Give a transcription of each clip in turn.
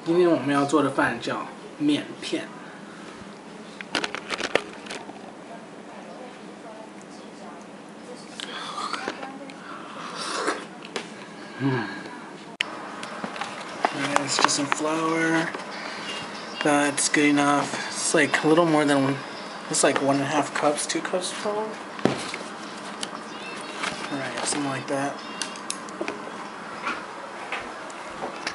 今天我们要做的饭叫面片。It's just some flour. That's good enough. It's like a little more than, it's like 1.5 cups, 2 cups probably. Alright, something like that.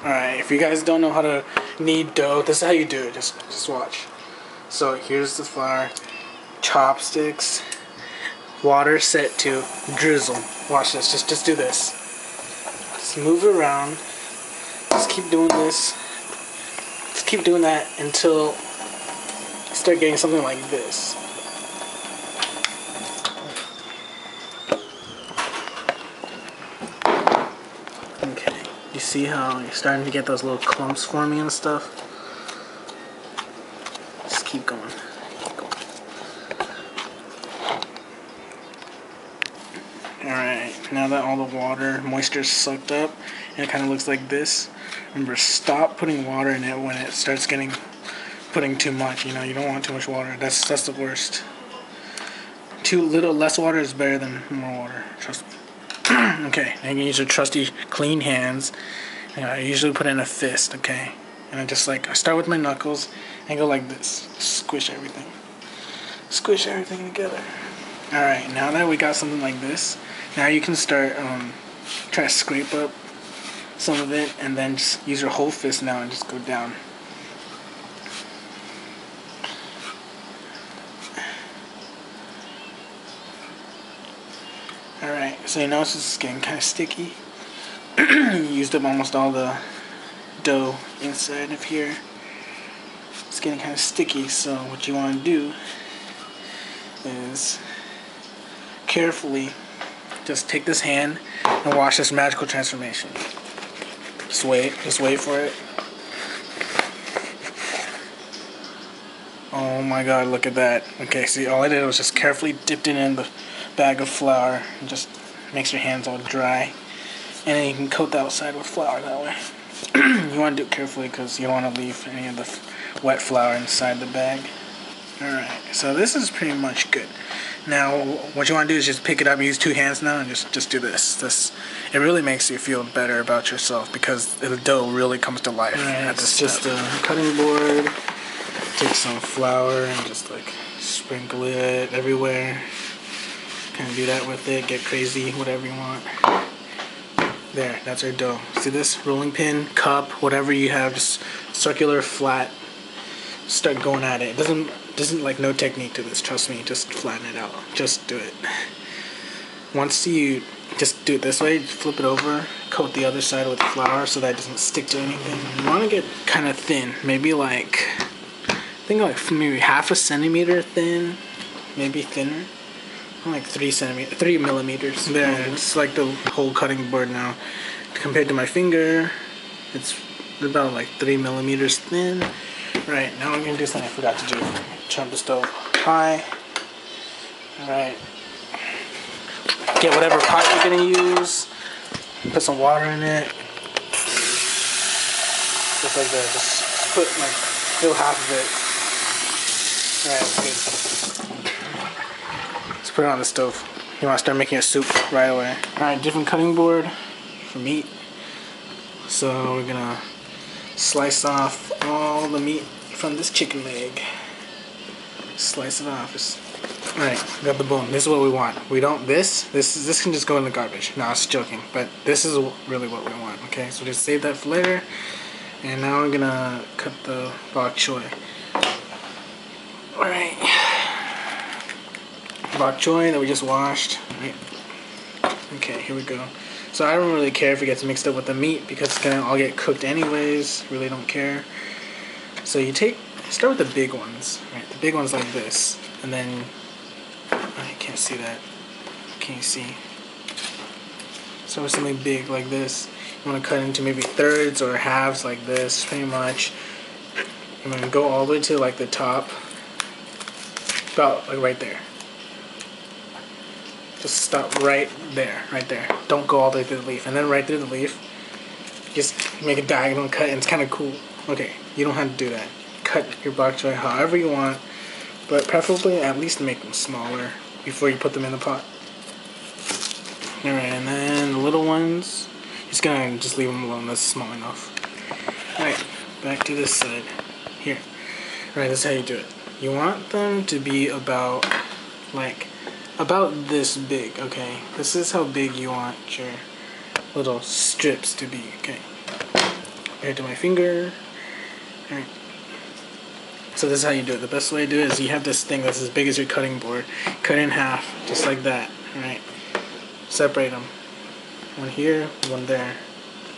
Alright, if you guys don't know how to knead dough, this is how you do it. Just watch. So here's the flour, chopsticks, water set to drizzle. Watch this. Just do this. Just move it around. Just keep doing this. Just keep doing that until you start getting something like this. Okay. You see how you're starting to get those little clumps forming and stuff? Just keep going. Alright, now that all the water, moisture is sucked up, and it kind of looks like this, remember, stop putting water in it when it starts putting too much. You know, you don't want too much water. That's the worst. Too little, less water is better than more water. Trust me. Okay, and you use your trusty clean hands. I usually put it in a fist, okay? And I start with my knuckles and go like this. Squish everything. Squish everything together. Alright, now that we got something like this, now you can start try to scrape up some of it, and then just use your whole fist now and just go down. Alright, so you notice it's getting kind of sticky. You used up almost all the dough inside of here. It's getting kind of sticky, so what you want to do is carefully just take this hand and watch this magical transformation. Just wait for it. Oh my god, look at that. Okay, see, all I did was just carefully dipped it in the bag of flour and just makes your hands all dry. And then you can coat the outside with flour that way. You want to do it carefully because you don't want to leave any of the wet flour inside the bag. Alright, so this is pretty much good. Now, what you want to do is just pick it up, use 2 hands now, and just do this. It really makes you feel better about yourself because the dough really comes to life. Right, it's just a cutting board. Take some flour and just like sprinkle it everywhere. Kind of do that with it. Get crazy, whatever you want. There, that's our dough. See this? Rolling pin, cup, whatever you have, just circular, flat. Start going at it. It doesn't like no technique to this, trust me. Just flatten it out. Just do it. Once you just do it this way, flip it over, coat the other side with flour so that it doesn't stick to anything. You want to get kind of thin, maybe like, I think like maybe 1/2 centimeter thin, maybe thinner. Like 3 millimeters. There, it's like the whole cutting board now. Compared to my finger, it's about like 3 millimeters thin. Right, now we're gonna do something I forgot to do. Turn the stove high. Alright. Get whatever pot you're gonna use. Put some water in it. Just like that. Just put like, fill half of it. Alright, that's good. Let's put it on the stove. You wanna start making a soup right away. Alright, different cutting board for meat. So we're gonna slice off all the meat from this chicken leg. Slice it off. Alright, got the bone. This is what we want. We don't this can just go in the garbage. No, I was joking, but this is really what we want. Okay, so just save that for later. And now we're gonna cut the bok choy. Alright. Bok choy that we just washed. Right. Okay, here we go. So I don't really care if it gets mixed up with the meat because it's gonna all get cooked anyways. Really don't care. So you start with the big ones, right? The big ones like this, and then I can't see that. Can you see? So with something big like this, you want to cut into maybe thirds or halves like this, pretty much. I'm gonna go all the way to like the top, about like right there. Just stop right there, right there. Don't go all the way through the leaf. And then right through the leaf, just make a diagonal cut, and it's kind of cool. Okay, you don't have to do that. Cut your bok choy however you want, but preferably at least make them smaller before you put them in the pot. Alright, and then the little ones, just gonna leave them alone. That's small enough. Alright, back to this side. Here. Alright, this is how you do it. You want them to be about this big, okay? This is how big you want your little strips to be, okay? Right to my finger. Alright. So this is how you do it. The best way to do it is you have this thing that's as big as your cutting board. Cut it in half, just like that. Alright. Separate them. One here, one there.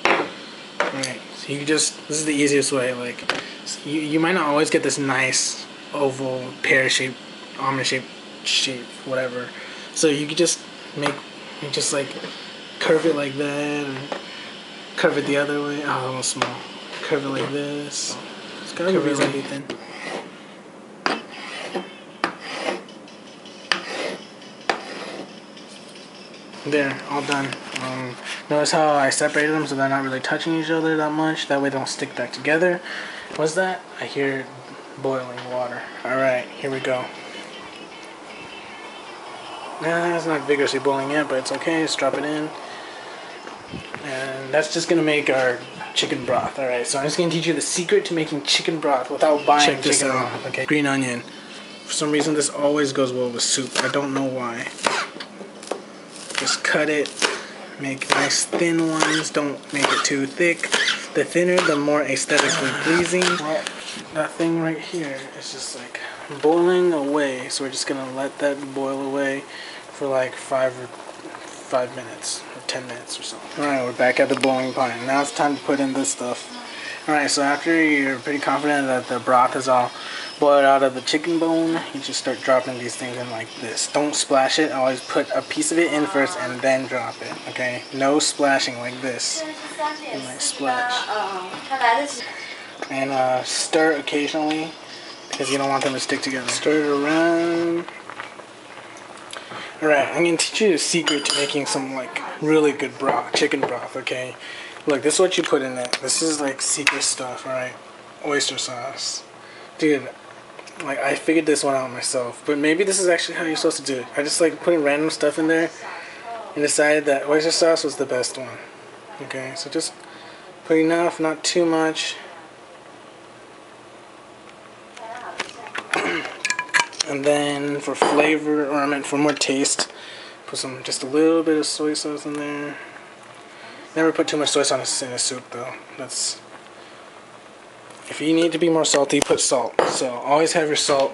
Alright. So you this is the easiest way. Like, you might not always get this nice oval, pear-shaped, almond-shaped shape, whatever. So you could just curve it like that, or curve it the other way. Oh, almost small. Curve it like this. It's gotta be reasonably thin. There, all done. Notice how I separated them so they're not really touching each other that much. That way they don't stick back together. What's that? I hear boiling water. Alright, here we go. Nah, it's not vigorously boiling yet, but it's okay. Just drop it in. And that's just going to make our chicken broth. Alright, so I'm just going to teach you the secret to making chicken broth without buying chicken. Check this out. Okay. Green onion. For some reason, this always goes well with soup. I don't know why. Just cut it. Make nice thin ones. Don't make it too thick. The thinner, the more aesthetically pleasing. Well, that thing right here is just like boiling away. So we're just going to let that boil away for like 5 minutes or 10 minutes or so. Alright, we're back at the boiling pot. Now it's time to put in this stuff. Alright, so after you're pretty confident that the broth is all boiled out of the chicken bone, you just start dropping these things in like this. Don't splash it. Always put a piece of it in first and then drop it. Okay? No splashing like this. You might splash. And stir occasionally because you don't want them to stick together. Stir it around. Alright, I'm going to teach you the secret to making some like really good broth, chicken broth, okay? Look, this is what you put in it. This is like secret stuff, alright? Oyster sauce. Dude, like I figured this one out myself, but maybe this is actually how you're supposed to do it. I just like putting random stuff in there and decided that oyster sauce was the best one. Okay, so just put enough, not too much. And then for flavor, or I meant for more taste, put just a little bit of soy sauce in there. Never put too much soy sauce in a soup though. If you need to be more salty, put salt. So always have your salt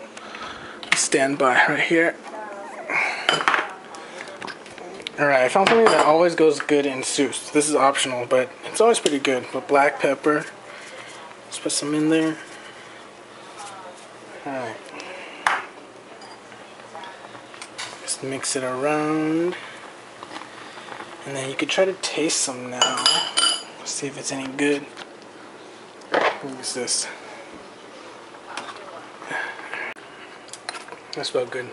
standby right here. Alright, I found something that always goes good in soups. This is optional, but it's always pretty good. But black pepper, let's put some in there. Alright. Just mix it around. And then you could try to taste some now. See if it's any good. What is this? That's about good.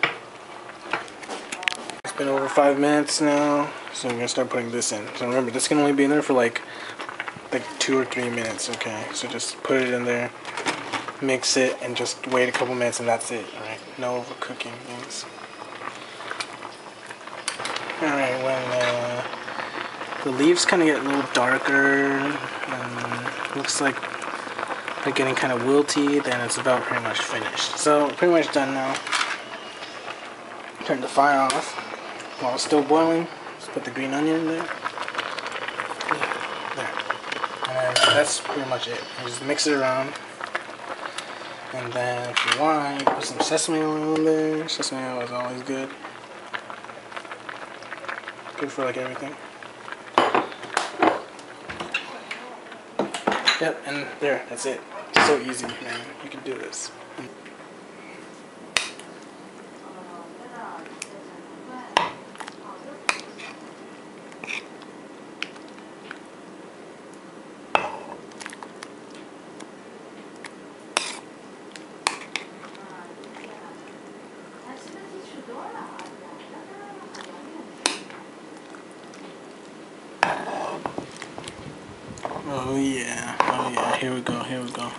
It's been over 5 minutes now, so I'm gonna start putting this in. So remember, this can only be in there for like 2 or 3 minutes. Okay, so just put it in there, mix it, and just wait a couple minutes, and that's it. All right, no overcooking things. All right, when the leaves kind of get a little darker and looks like they're getting kind of wilty, then it's about pretty much finished. So pretty much done now. Turn the fire off while it's still boiling. Just put the green onion in there. There. And then that's pretty much it. You just mix it around. And then if you want, you put some sesame oil in there. Sesame oil is always good. Good for like everything. Yep, and there, that's it. It's so easy, man. You can do this. Oh yeah, here we go. Here we go.